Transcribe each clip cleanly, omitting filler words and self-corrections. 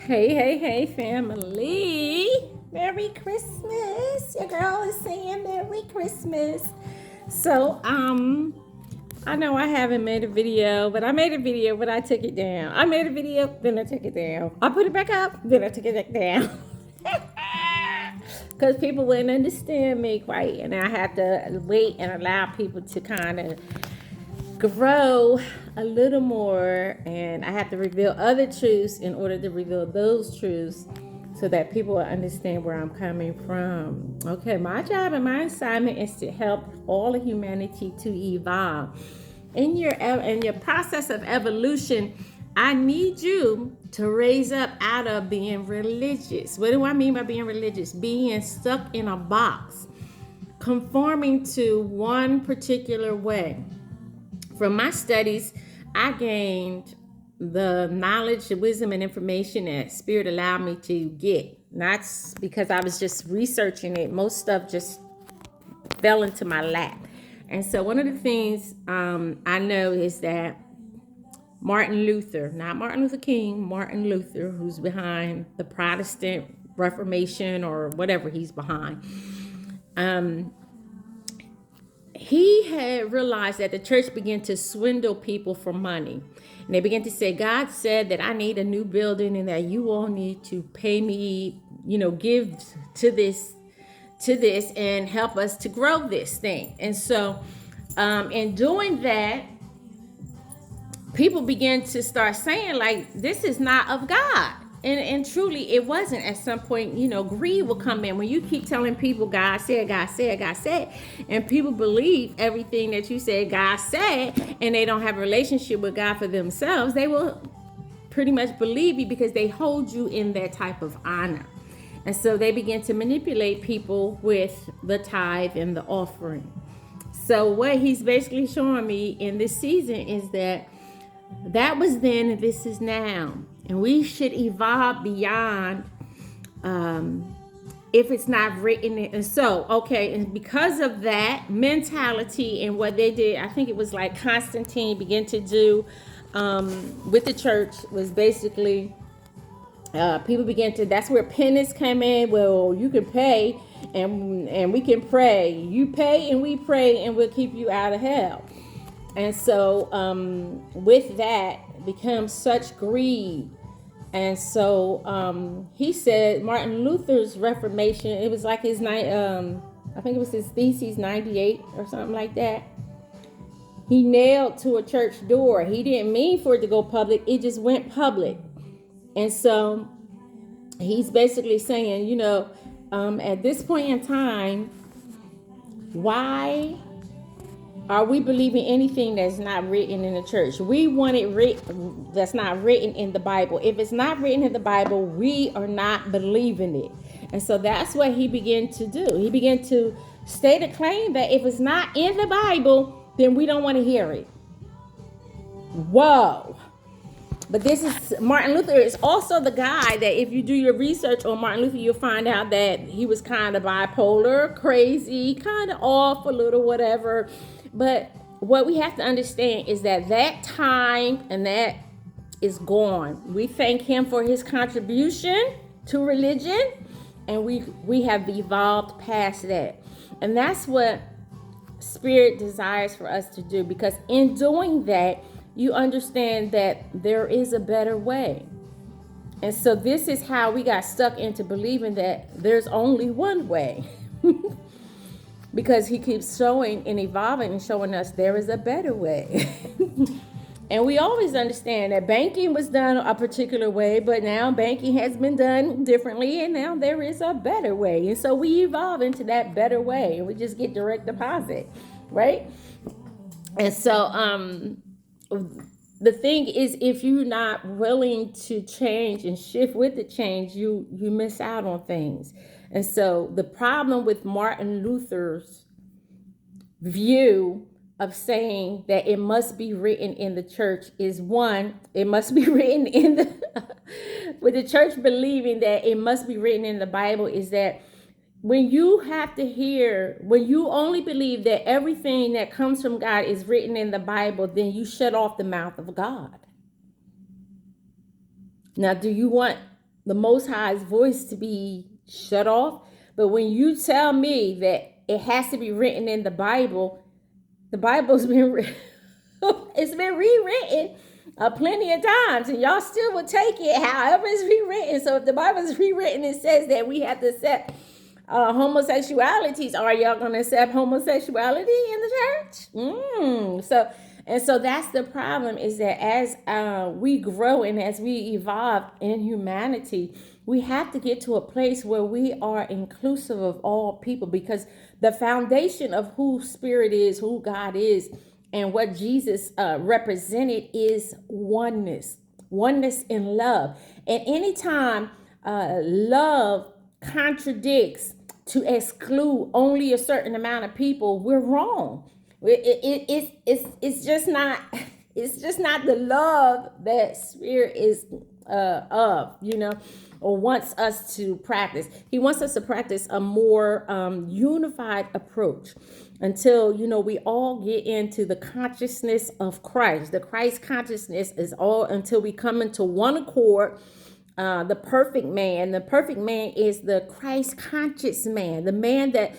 Hey, hey, hey, family. Merry Christmas. Your girl is saying Merry Christmas. So, I know I haven't made a video, but I made a video, but I took it down. I made a video, then I took it down. I put it back up, then I took it back down. Because people wouldn't understand me quite, and I had to wait and allow people to kind of grow a little more, and I have to reveal other truths in order to reveal those truths so that people will understand where I'm coming from. Okay, my job and my assignment is to help all of humanity to evolve. In your process of evolution, I need you to raise up out of being religious. What do I mean by being religious? Being stuck in a box, conforming to one particular way. From my studies, I gained the knowledge, the wisdom, and information that Spirit allowed me to get. Not because I was just researching it. Most stuff just fell into my lap. And so one of the things I know is that Martin Luther, not Martin Luther King, Martin Luther, who's behind the Protestant Reformation or whatever he's behind, he had realized that the church began to swindle people for money. And they began to say, God said that I need a new building and that you all need to pay me, give to this and help us to grow this thing. And so in doing that, people began to start saying, like, this is not of God. And truly it wasn't. At some point, greed will come in when you keep telling people God said, God said, God said, and people believe everything that you said God said, and they don't have a relationship with God for themselves. They will pretty much believe you because they hold you in that type of honor. And so they begin to manipulate people with the tithe and the offering. So what he's basically showing me in this season is that was then and this is now. And we should evolve beyond if it's not written. And so, okay, and because of that mentality and what they did, I think it was like Constantine began to do with the church was basically people began to, that's where penance came in. Well, you can pay and we can pray. You pay and we pray and we'll keep you out of hell. And so with that becomes such greed. And so he said Martin Luther's Reformation, it was like his I think it was his thesis 98 or something like that. He nailed to a church door. He didn't mean for it to go public. It just went public. And so he's basically saying, at this point in time, why are we believing anything that's not written in the church? We want it written that's not written in the Bible. If it's not written in the Bible, we are not believing it. And so that's what he began to do. He began to state a claim that if it's not in the Bible, then we don't want to hear it. Whoa. But this is Martin Luther is also the guy that if you do your research on Martin Luther, you'll find out that he was kind of bipolar, crazy, kind of off a little, whatever. But what we have to understand is that time and that is gone. We thank him for his contribution to religion, and we have evolved past that. And that's what Spirit desires for us to do, because in doing that, you understand that there is a better way. And so this is how we got stuck into believing that there's only one way. Because he keeps showing and evolving and showing us there is a better way. And we always understand that banking was done a particular way, but now banking has been done differently, and now there is a better way. And so we evolve into that better way, and we just get direct deposit, right? And so the thing is, if you're not willing to change and shift with the change, you miss out on things. And so the problem with Martin Luther's view of saying that it must be written in the church is, one, it must be written in the with the church believing that it must be written in the Bible, is that when you only believe that everything that comes from God is written in the Bible, then you shut off the mouth of God. Now, do you want the Most High's voice to be shut off. But when you tell me that it has to be written in the Bible's been it's been rewritten plenty of times, and y'all still will take it however it's rewritten. So if the Bible is rewritten, it says that we have to accept homosexualities. Are y'all going to accept homosexuality in the church? So that's the problem, is that as we grow and as we evolve in humanity, we have to get to a place where we are inclusive of all people, because the foundation of who Spirit is, who God is, and what Jesus represented is oneness in love. And anytime love contradicts to exclude only a certain amount of people, we're wrong. It's just not the love that Spirit is of, or wants us to practice. He wants us to practice a more unified approach until, we all get into the consciousness of Christ. The Christ consciousness is all until we come into one accord. The perfect man. The perfect man is the Christ conscious man, the man that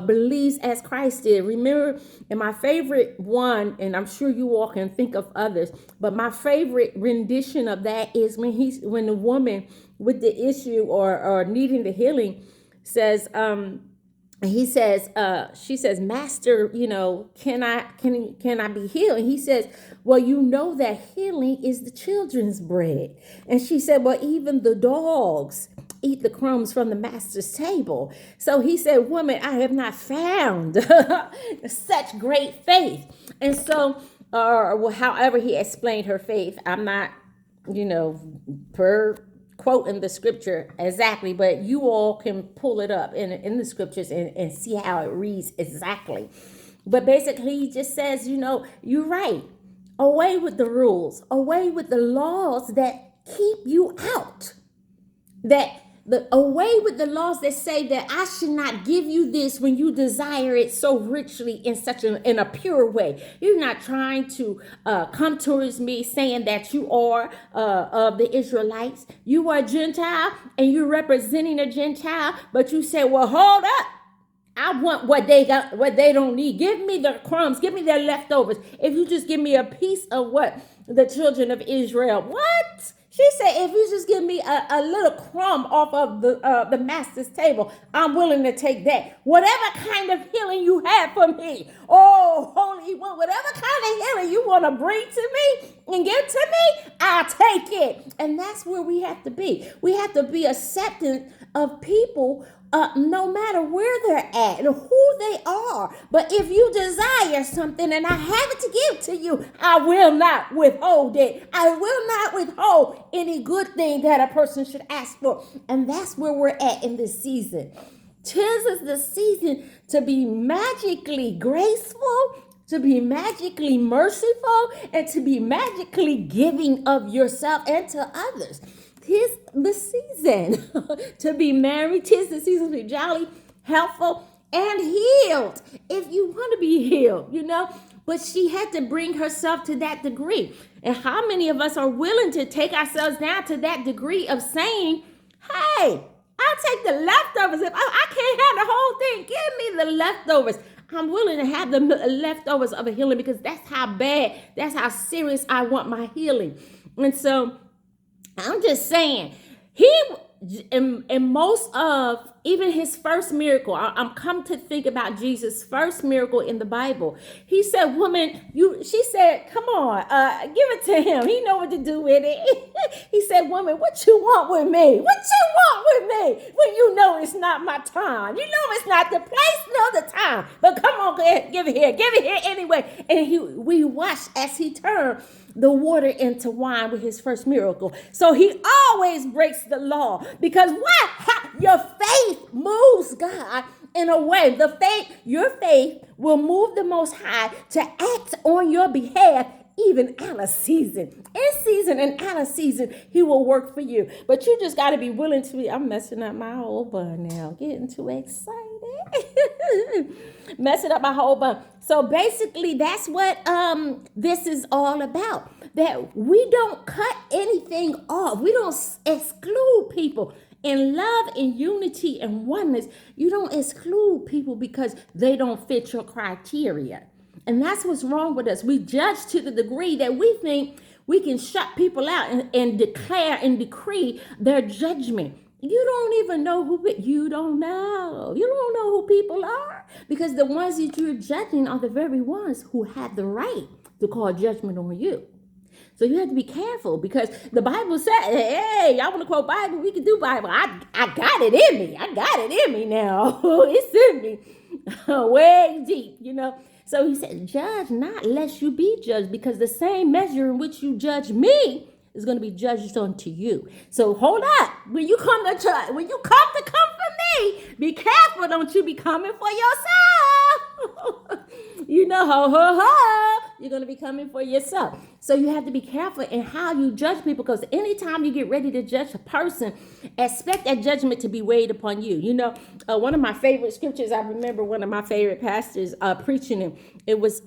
believes as Christ did. Remember, and my favorite one, and I'm sure you all can think of others, but my favorite rendition of that is when the woman with the issue or needing the healing says, she says, Master, can I be healed? And he says, well, that healing is the children's bread. And she said, well, even the dogs eat the crumbs from the master's table. So he said, woman, I have not found such great faith. And so, however he explained her faith, I'm not, per quoting the scripture exactly, but you all can pull it up in the scriptures and see how it reads exactly. But basically, he just says, you're right. Away with the rules, away with the laws that keep you out. Away with the laws that say that I should not give you this when you desire it so richly in a pure way. You're not trying to come towards me saying that you are of the Israelites. You are a Gentile and you're representing a Gentile, but you say, well, hold up. I want what they got, what they don't need. Give me the crumbs. Give me their leftovers. If you just give me a piece of what the children of Israel. What? She said, if you just give me a little crumb off of the master's table, I'm willing to take that. Whatever kind of healing you have for me. Oh, Holy One, whatever kind of healing you want to bring to me and give to me, I'll take it. And that's where we have to be. We have to be accepting of people no matter where they're at and who they are. But if you desire something and I have it to give to you, I will not withhold it. I will not withhold any good thing that a person should ask for. And that's where we're at in this season. 'Tis is the season to be magically graceful, to be magically merciful, and to be magically giving of yourself and to others. 'Tis the season to be married. 'Tis the season to be jolly, helpful, and healed. If you want to be healed, But she had to bring herself to that degree. And how many of us are willing to take ourselves down to that degree of saying, hey, I'll take the leftovers. If I can't have the whole thing, give me the leftovers. I'm willing to have the leftovers of a healing because that's how bad, that's how serious I want my healing. And so I'm just saying, in most of even his first miracle, I'm come to think about Jesus' first miracle in the Bible. He said, woman, she said, come on, give it to him. He know what to do with it. He said, woman, what you want with me? What you want with me? When you know it's not my time. You know it's not the place nor the time. But come on, go ahead, give it here anyway. And we watched as he turned the water into wine with his first miracle. So he always breaks the law because what? Your faith moves God in a way. Your faith will move the Most High to act on your behalf, even out of season. In season and out of season, he will work for you. But you just got to be willing to be. I'm messing up my whole bun now. Getting too excited. Messing up my whole bun. So basically, that's what this is all about. that we don't cut anything off. We don't exclude people. In love and unity and oneness, you don't exclude people because they don't fit your criteria. And that's what's wrong with us. We judge to the degree that we think we can shut people out and declare and decree their judgment. You don't even know you don't know. You don't know who people are, because the ones that you're judging are the very ones who have the right to call judgment on you. So you have to be careful, because the Bible said, hey, y'all want to quote Bible? We can do Bible. I got it in me. I got it in me now. It's in me way deep, So he said, judge not lest you be judged, because the same measure in which you judge me is going to be judged unto you. So hold up. When you come to church, when you come for me, be careful. Don't you be coming for yourself. You're going to be coming for yourself. So you have to be careful in how you judge people, because anytime you get ready to judge a person, expect that judgment to be weighed upon you. One of my favorite scriptures, I remember one of my favorite pastors preaching it. It was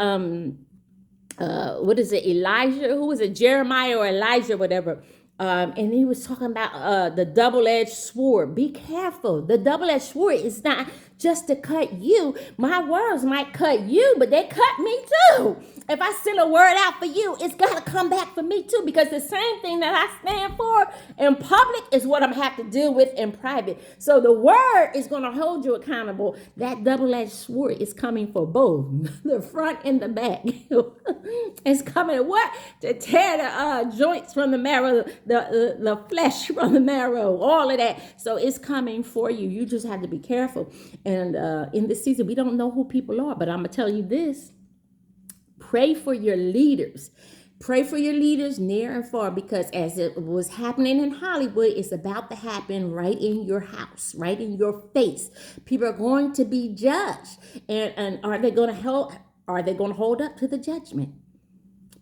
what is it, Elijah? Who was it? Jeremiah or Elijah, whatever. And he was talking about the double-edged sword. Be careful. The double-edged sword is not just to cut you. My words might cut you, but they cut me too. If I send a word out for you, it's got to come back for me too, because the same thing that I stand for in public is what I'm have to deal with in private. So the word is going to hold you accountable. That double-edged sword is coming for both, the front and the back. It's coming to tear the joints from the marrow, the flesh from the marrow, all of that. So it's coming for you. You just have to be careful. And in this season, we don't know who people are, but I'm going to tell you this. Pray for your leaders. Pray for your leaders near and far, because as it was happening in Hollywood, it's about to happen right in your house, right in your face. People are going to be judged. And are they going to hold up to the judgment?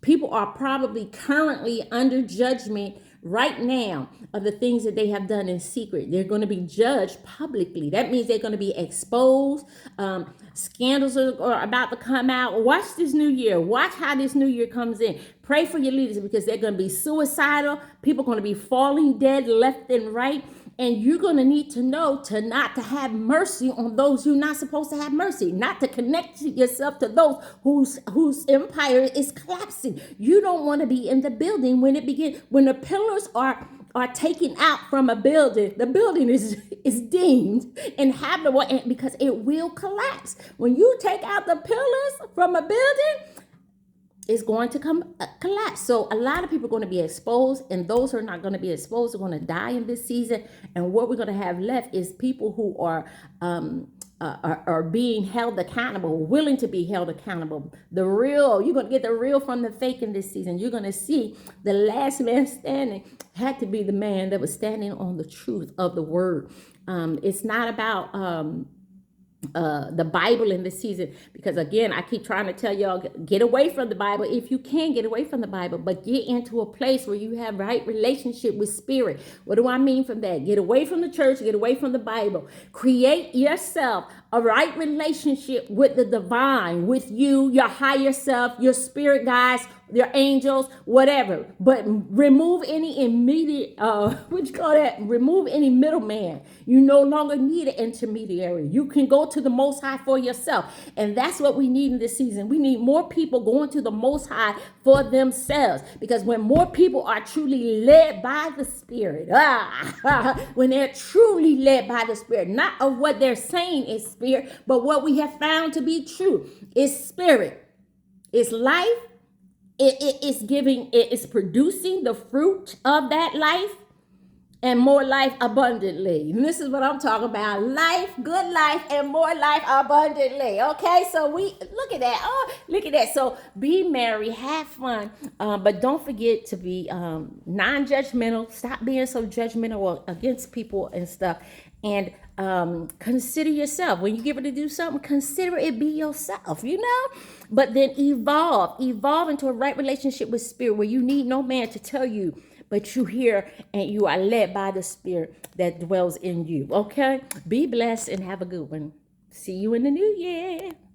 People are probably currently under judgment right now of the things that they have done in secret. They're going to be judged publicly. That means they're going to be exposed. Scandals are about to come out. Watch this new year. Watch how this new year comes in. Pray for your leaders, because they're going to be suicidal. People are going to be falling dead left and right. And you're going to need to know not to have mercy on those who are not supposed to have mercy, not to connect yourself to those whose empire is collapsing. You don't want to be in the building when it begins, when the pillars are taken out from a building. The building is deemed inhabitable, because it will collapse. When you take out the pillars from a building, it's going to collapse. So a lot of people are going to be exposed, and those who are not going to be exposed are going to die in this season. And what we're going to have left is people who are being held accountable, willing to be held accountable. You're going to get the real from the fake in this season. You're going to see the last man standing had to be the man that was standing on the truth of the word. It's not about the Bible in this season, because again, I keep trying to tell y'all, get away from the Bible if you can. Get away from the Bible, but get into a place where you have right relationship with spirit. What do I mean from that? Get away from the church, get away from the Bible. Create yourself a right relationship with the divine, with you, your higher self, your spirit guides, your angels, whatever. But remove any immediate, remove any middleman. You no longer need an intermediary. You can go to the Most High for yourself. And that's what we need in this season. We need more people going to the Most High for themselves. Because when more people are truly led by the Spirit, when they're truly led by the Spirit, not of what they're saying is Spirit, but what we have found to be true is Spirit. It's life. It's producing the fruit of that life, and more life abundantly. And this is what I'm talking about. Life, good life, and more life abundantly. Okay, so look at that. Oh, look at that. So be merry, have fun, but don't forget to be non-judgmental. Stop being so judgmental against people and stuff. And consider yourself. When you get ready to do something, consider it be yourself, But then evolve into a right relationship with Spirit, where you need no man to tell you, but you hear and you are led by the Spirit that dwells in you. Okay? Be blessed and have a good one. See you in the new year.